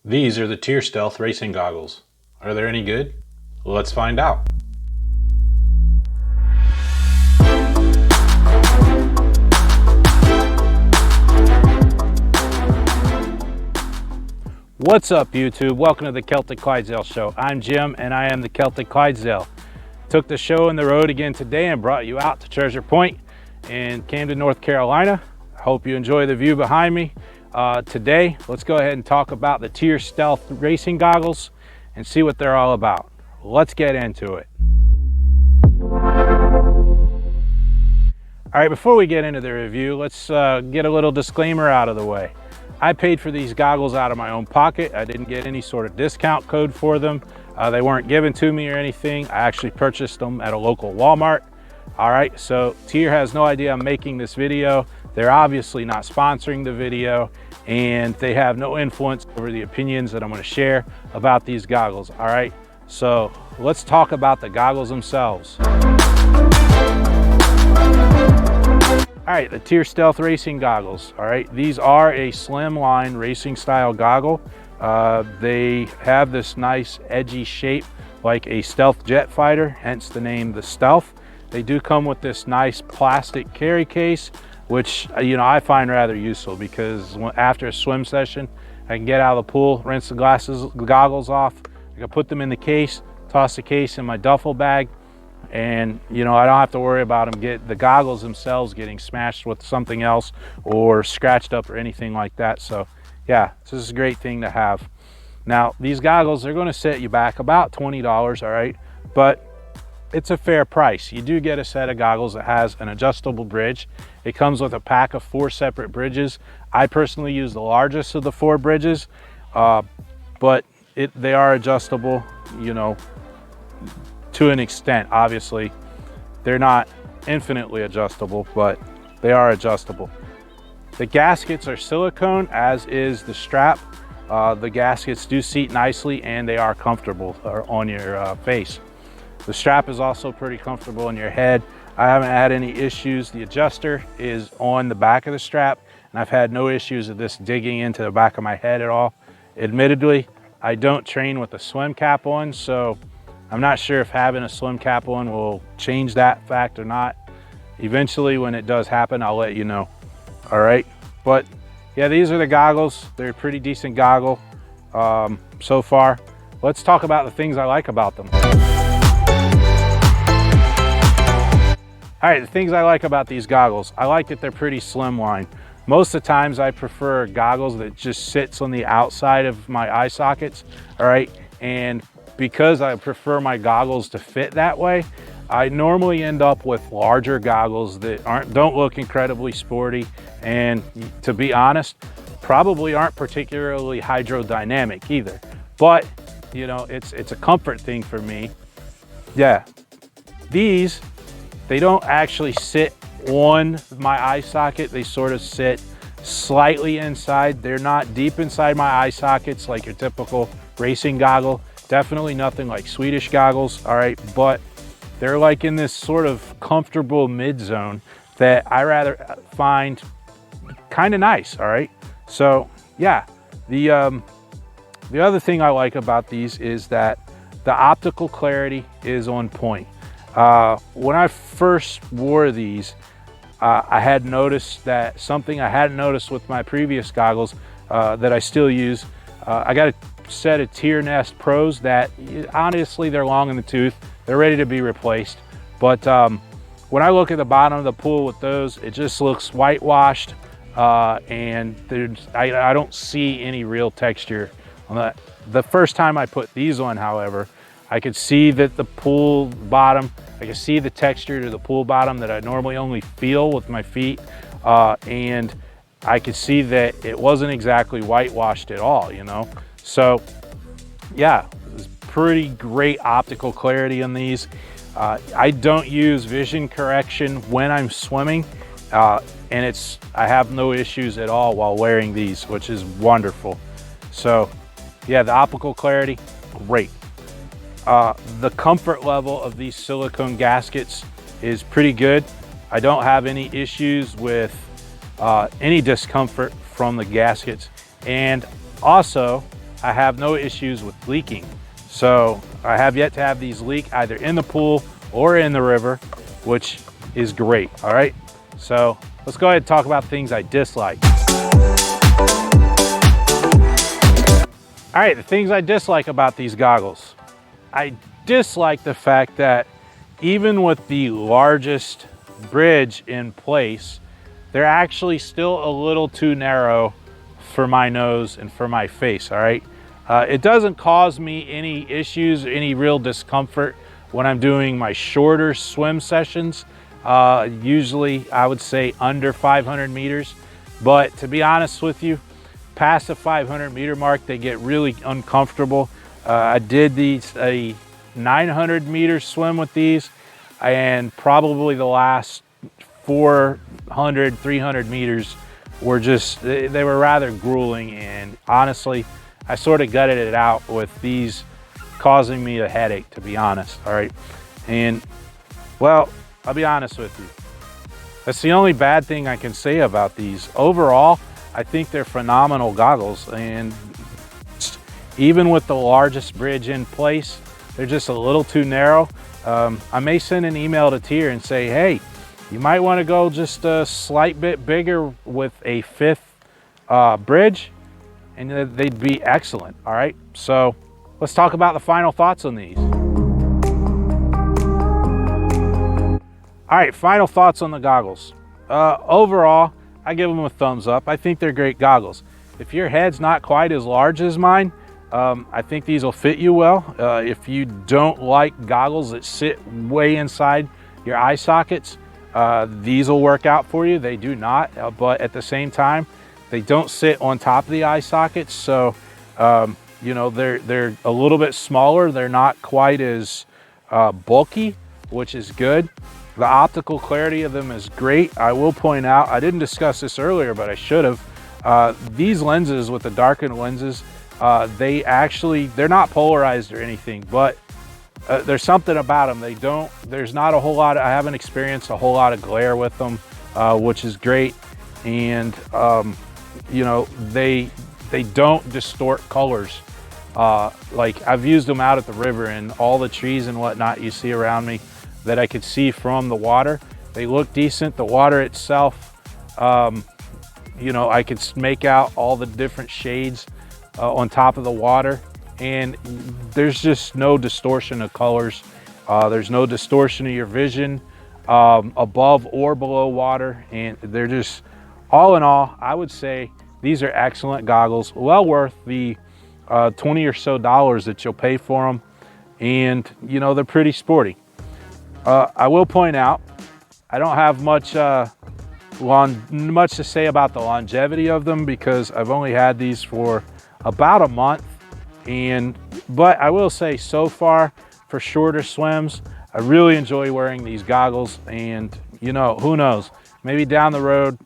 These are the Tyr Stealth racing goggles. Are they any good? Let's find out. What's up, YouTube? Welcome to the Celtic Clydesdale show. I'm Jim and I am the Celtic Clydesdale. Took the show on the road again today and brought you out to Treasure Point in Camden, North Carolina. I hope you enjoy the view behind me. Today, let's go ahead and talk about the Tyr Stealth racing goggles and see what they're all about. Let's get into it. All right, before we get into the review, let's get a little disclaimer out of the way. I paid for these goggles out of my own pocket. I didn't get any sort of discount code for them. They weren't given to me or anything. I actually purchased them at a local Walmart. All right, so Tyr has no idea I'm making this video. They're obviously not sponsoring the video, and they have no influence over the opinions that I'm going to share about these goggles. All right, so let's talk about the goggles themselves. All right, the Tyr Stealth racing goggles. All right, these are a slim line racing style goggle. They have this nice edgy shape like a stealth jet fighter, hence the name the Stealth. They do come with this nice plastic carry case, which I find rather useful because after a swim session, I can get out of the pool, rinse the goggles off. I can put them in the case, toss the case in my duffel bag, and I don't have to worry about the goggles themselves getting smashed with something else or scratched up or anything like that. So yeah, this is a great thing to have. Now these goggles, they're going to set you back about $20, all right, but it's a fair price. You do get a set of goggles that has an adjustable bridge. It comes with a pack of 4 separate bridges. I personally use the largest of the 4 bridges, but they are adjustable, to an extent. Obviously, they're not infinitely adjustable, but they are adjustable. The gaskets are silicone, as is the strap. The gaskets do seat nicely and they are comfortable on your face. The strap is also pretty comfortable on your head. I haven't had any issues. The adjuster is on the back of the strap, and I've had no issues with this digging into the back of my head at all. Admittedly, I don't train with a swim cap on, so I'm not sure if having a swim cap on will change that fact or not. Eventually, when it does happen, I'll let you know. All right, but yeah, these are the goggles. They're a pretty decent goggle so far. Let's talk about the things I like about them. All right, the things I like about these goggles. I like that they're pretty slimline. Most of the times I prefer goggles that just sits on the outside of my eye sockets, all right? And because I prefer my goggles to fit that way, I normally end up with larger goggles that don't look incredibly sporty, and to be honest, probably aren't particularly hydrodynamic either. But, it's a comfort thing for me. Yeah, these, they don't actually sit on my eye socket. They sort of sit slightly inside. They're not deep inside my eye sockets like your typical racing goggle. Definitely nothing like Swedish goggles, all right? But they're like in this sort of comfortable mid zone that I rather find kind of nice, all right? So yeah, the other thing I like about these is that the optical clarity is on point. When I first wore these, I had noticed that something I hadn't noticed with my previous goggles that I still use. I got a set of Tyr Nest Pros that honestly, they're long in the tooth. They're ready to be replaced. But when I look at the bottom of the pool with those, it just looks whitewashed, and I don't see any real texture on that. The first time I put these on, however, I could see that the pool bottom, I could see the texture to the pool bottom that I normally only feel with my feet. And I could see that it wasn't exactly whitewashed at all, So yeah, it was pretty great optical clarity on these. I don't use vision correction when I'm swimming, and I have no issues at all while wearing these, which is wonderful. So yeah, the optical clarity, great. The comfort level of these silicone gaskets is pretty good. I don't have any issues with any discomfort from the gaskets. And also, I have no issues with leaking. So I have yet to have these leak either in the pool or in the river, which is great. All right, so let's go ahead and talk about things I dislike. All right, the things I dislike about these goggles. I dislike the fact that even with the largest bridge in place, they're actually still a little too narrow for my nose and for my face, all right? It doesn't cause me any issues, any real discomfort when I'm doing my shorter swim sessions. Usually I would say under 500 meters, but to be honest with you, past the 500 meter mark, they get really uncomfortable. I did a 900 meter swim with these, and probably the last 400, 300 meters were just, they were rather grueling, and honestly, I sort of gutted it out with these causing me a headache, to be honest, all right? And, well, I'll be honest with you. That's the only bad thing I can say about these. Overall, I think they're phenomenal goggles, and even with the largest bridge in place, they're just a little too narrow. I may send an email to Tyr and say, hey, you might want to go just a slight bit bigger with a 5th bridge, and they'd be excellent. All right, so let's talk about the final thoughts on these. All right, final thoughts on the goggles. Overall, I give them a thumbs up. I think they're great goggles. If your head's not quite as large as mine, I think these will fit you well. If you don't like goggles that sit way inside your eye sockets, these will work out for you. They do not, but at the same time, they don't sit on top of the eye sockets. So, you know, they're a little bit smaller. They're not quite as bulky, which is good. The optical clarity of them is great. I will point out, I didn't discuss this earlier, but I should have. These lenses with the darkened lenses, they're not polarized or anything, but there's something about them. There's not a whole lot, I haven't experienced a whole lot of glare with them, which is great. And, you know, they don't distort colors. Like I've used them out at the river, and all the trees and whatnot you see around me that I could see from the water, they look decent. The water itself, you know, I could make out all the different shades on top of the water, and there's just no distortion of colors. There's no distortion of your vision above or below water, and they're just, all in all, I would say these are excellent goggles, well worth the $20 or so that you'll pay for them, and you know, they're pretty sporty. I will point out, I don't have much to say about the longevity of them because I've only had these for about a month, but I will say so far for shorter swims, I really enjoy wearing these goggles. And you know, who knows, maybe down the road,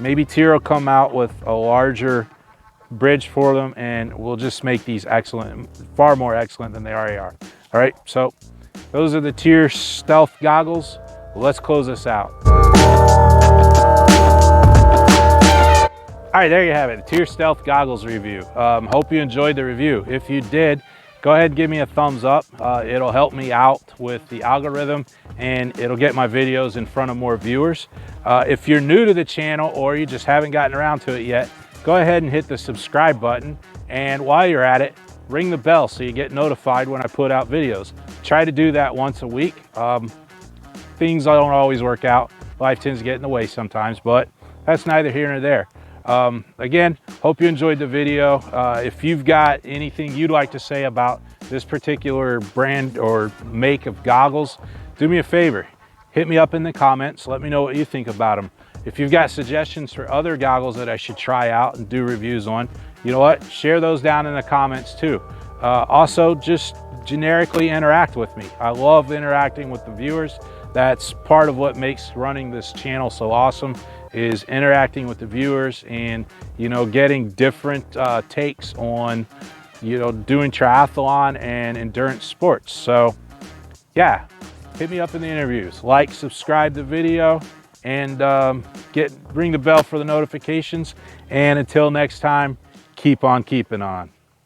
maybe Tyr will come out with a larger bridge for them, and we'll just make these excellent, far more excellent than they already are. All right, so those are the Tyr Stealth goggles. Let's close this out. All right, there you have it, the Tyr Stealth goggles review. Hope you enjoyed the review. If you did, go ahead and give me a thumbs up. It'll help me out with the algorithm, and it'll get my videos in front of more viewers. If you're new to the channel or you just haven't gotten around to it yet, go ahead and hit the subscribe button. And while you're at it, ring the bell so you get notified when I put out videos. Try to do that once a week. Things don't always work out. Life tends to get in the way sometimes, but that's neither here nor there. Again, hope you enjoyed the video. If you've got anything you'd like to say about this particular brand or make of goggles, do me a favor, hit me up in the comments. Let me know what you think about them. If you've got suggestions for other goggles that I should try out and do reviews on, you know what? Share those down in the comments too. Also, just generically interact with me. I love interacting with the viewers. That's part of what makes running this channel so awesome, is interacting with the viewers and, you know, getting different takes on, you know, doing triathlon and endurance sports. So yeah, hit me up in the interviews, like, subscribe the video, and ring the bell for the notifications. And until next time, keep on keeping on.